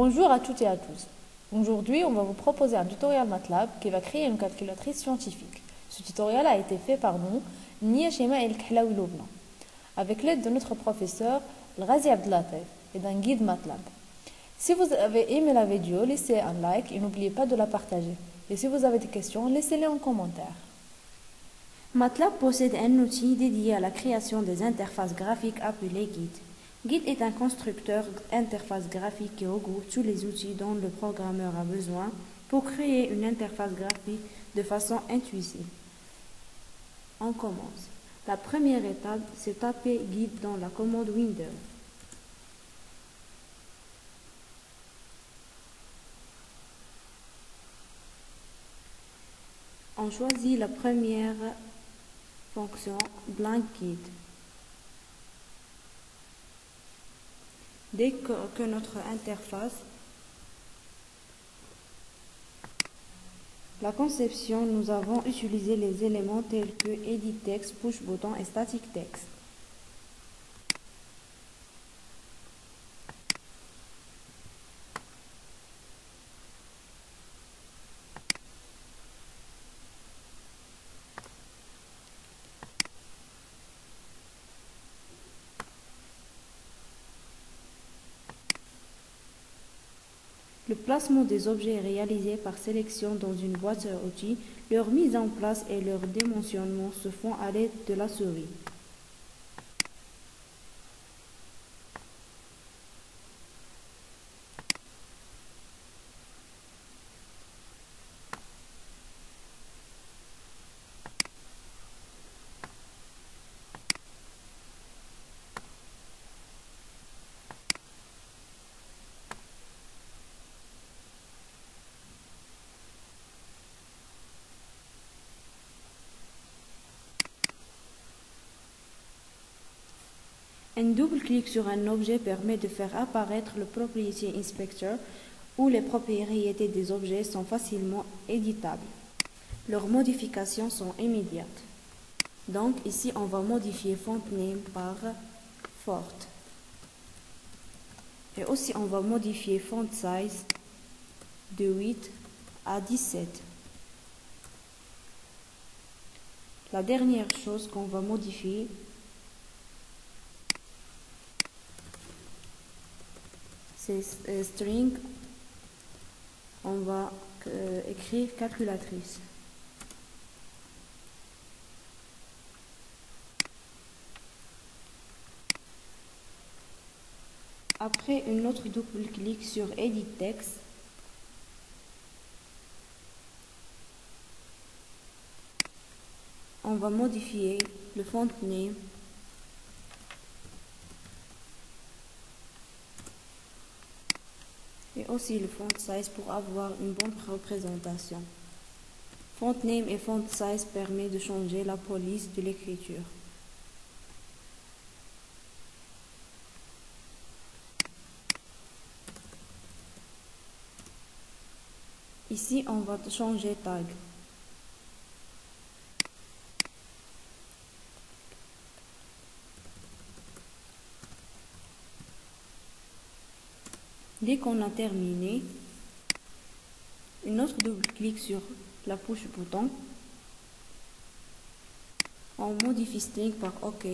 Bonjour à toutes et à tous. Aujourd'hui, on va vous proposer un tutoriel MATLAB qui va créer une calculatrice scientifique. Ce tutoriel a été fait par nous, Nia Shema El Khlaoui Loubna, avec l'aide de notre professeur Ghazi Abdellatif et d'un guide MATLAB. Si vous avez aimé la vidéo, laissez un like et n'oubliez pas de la partager. Et si vous avez des questions, laissez-les en commentaire. MATLAB possède un outil dédié à la création des interfaces graphiques appelé Git. Git est un constructeur d'interfaces graphiques qui regroupe tous les outils dont le programmeur a besoin pour créer une interface graphique de façon intuitive. On commence. La première étape, c'est taper Git dans la commande Windows. On choisit la première fonction blank Git. Dès que notre interface, la conception, nous avons utilisé les éléments tels que edit text, push button et static text. Le placement des objets est réalisé par sélection dans une boîte à outils. Leur mise en place et leur dimensionnement se font à l'aide de la souris. Un double clic sur un objet permet de faire apparaître le Property Inspector où les propriétés des objets sont facilement éditables. Leurs modifications sont immédiates. Donc ici on va modifier font name par fort. Et aussi on va modifier font size de 8 à 17. La dernière chose qu'on va modifier, c'est string. On va écrire calculatrice. Après un autre double clic sur Edit Text, on va modifier le font name et aussi le font size pour avoir une bonne représentation. Font name et font size permet de changer la police de l'écriture. Ici, on va changer tag. Dès qu'on a terminé, un autre double clic sur la push bouton. On modifie string par OK.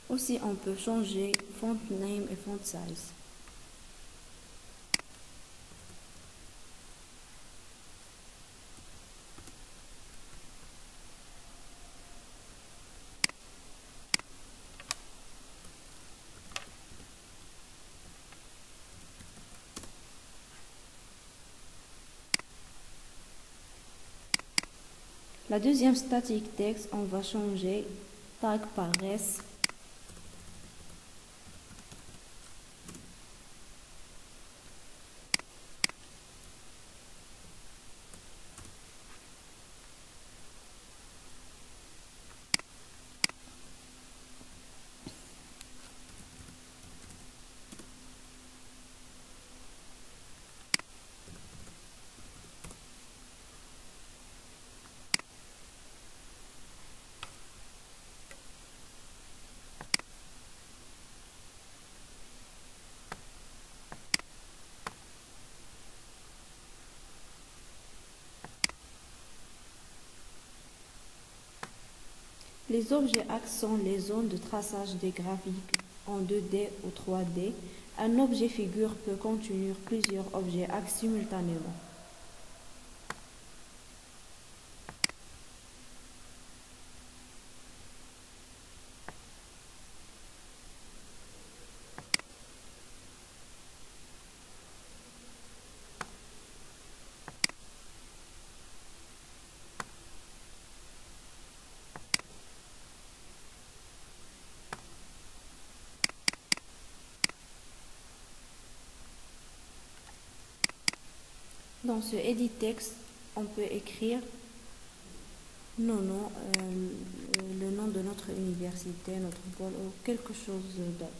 Aussi, on peut changer font name et font size. La deuxième static text, on va changer tag par res. Les objets axes sont les zones de traçage des graphiques en 2D ou 3D. Un objet figure peut contenir plusieurs objets axes simultanément. Dans ce edit text, on peut écrire le nom de notre université, notre pôle ou quelque chose d'autre.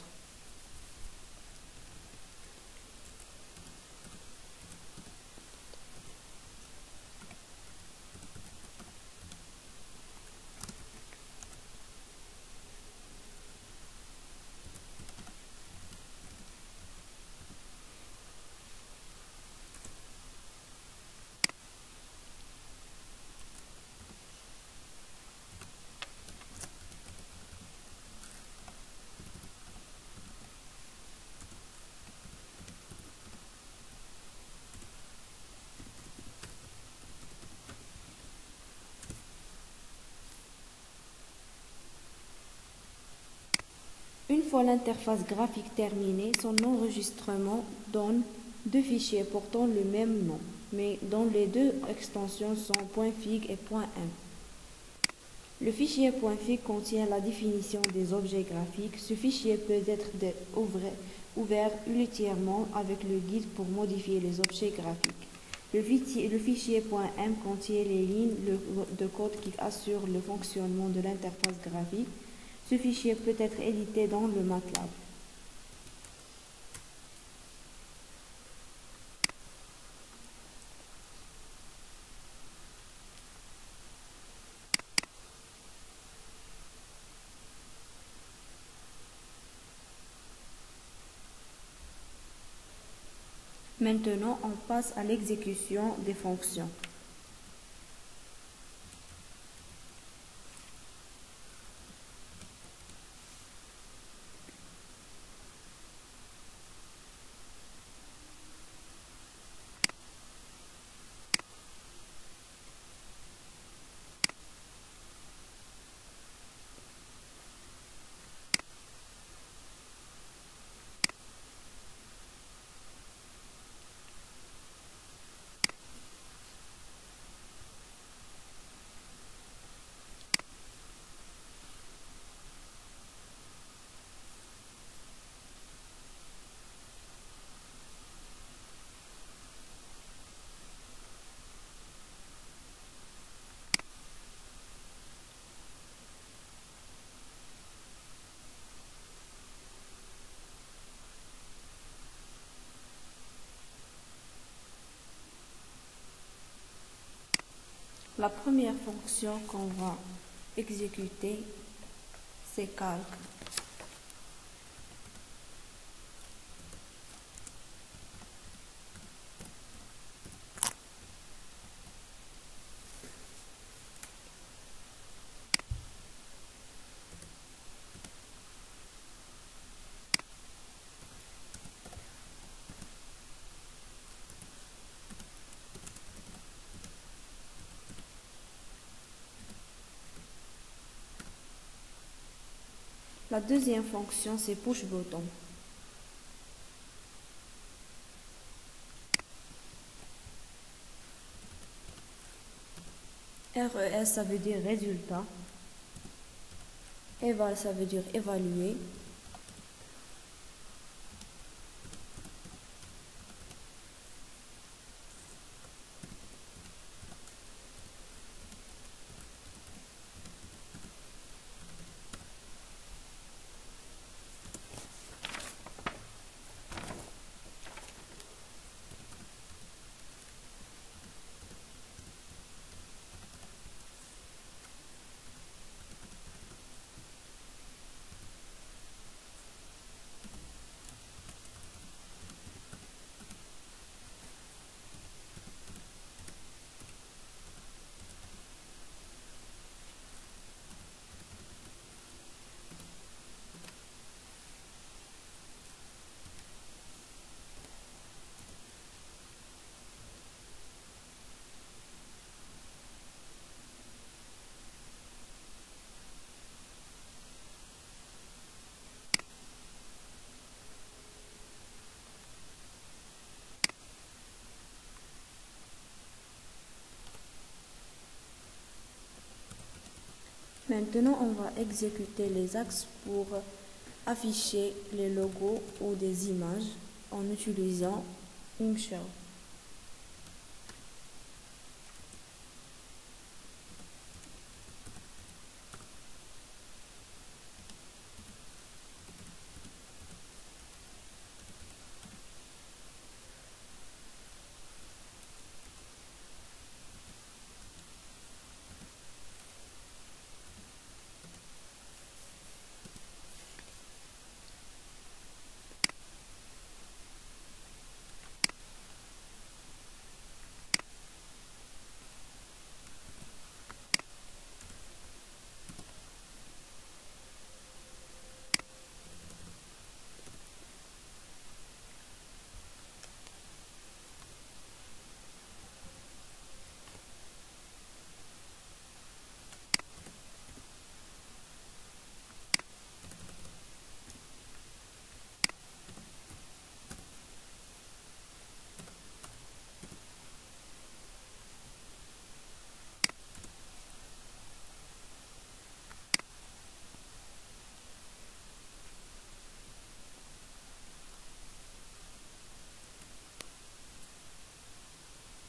Une fois l'interface graphique terminée, son enregistrement donne deux fichiers portant le même nom, mais dont les deux extensions sont .fig et .m. Le fichier .fig contient la définition des objets graphiques. Ce fichier peut être ouvert ultérieurement avec le guide pour modifier les objets graphiques. Le fichier .m contient les lignes de code qui assurent le fonctionnement de l'interface graphique. Ce fichier peut être édité dans le MATLAB. Maintenant, on passe à l'exécution des fonctions. La première fonction qu'on va exécuter, c'est calc. La deuxième fonction, c'est push button. RES, ça veut dire résultat. Eval, ça veut dire évaluer. Maintenant, on va exécuter les axes pour afficher les logos ou des images en utilisant une shell.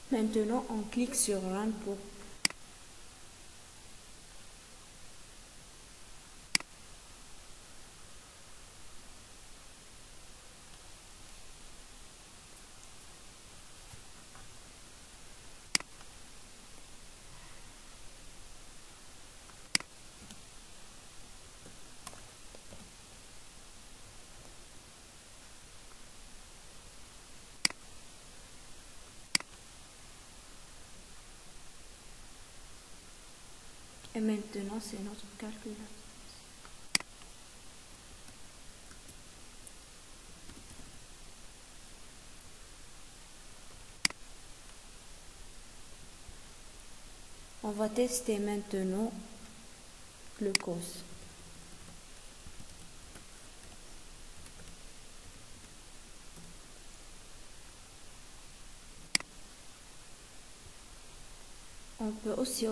Maintenant, on clique sur Run pour et maintenant c'est notre calculatrice. On va tester maintenant le cos. On peut aussi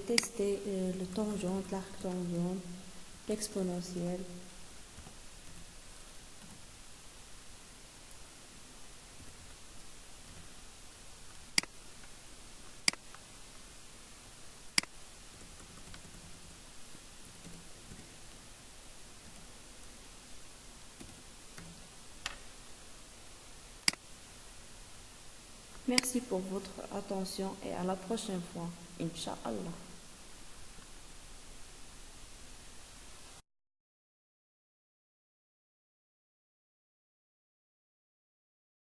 tester le tangente, l'arc tangente, l'exponentielle. Merci pour votre attention et à la prochaine fois. Inch'Allah.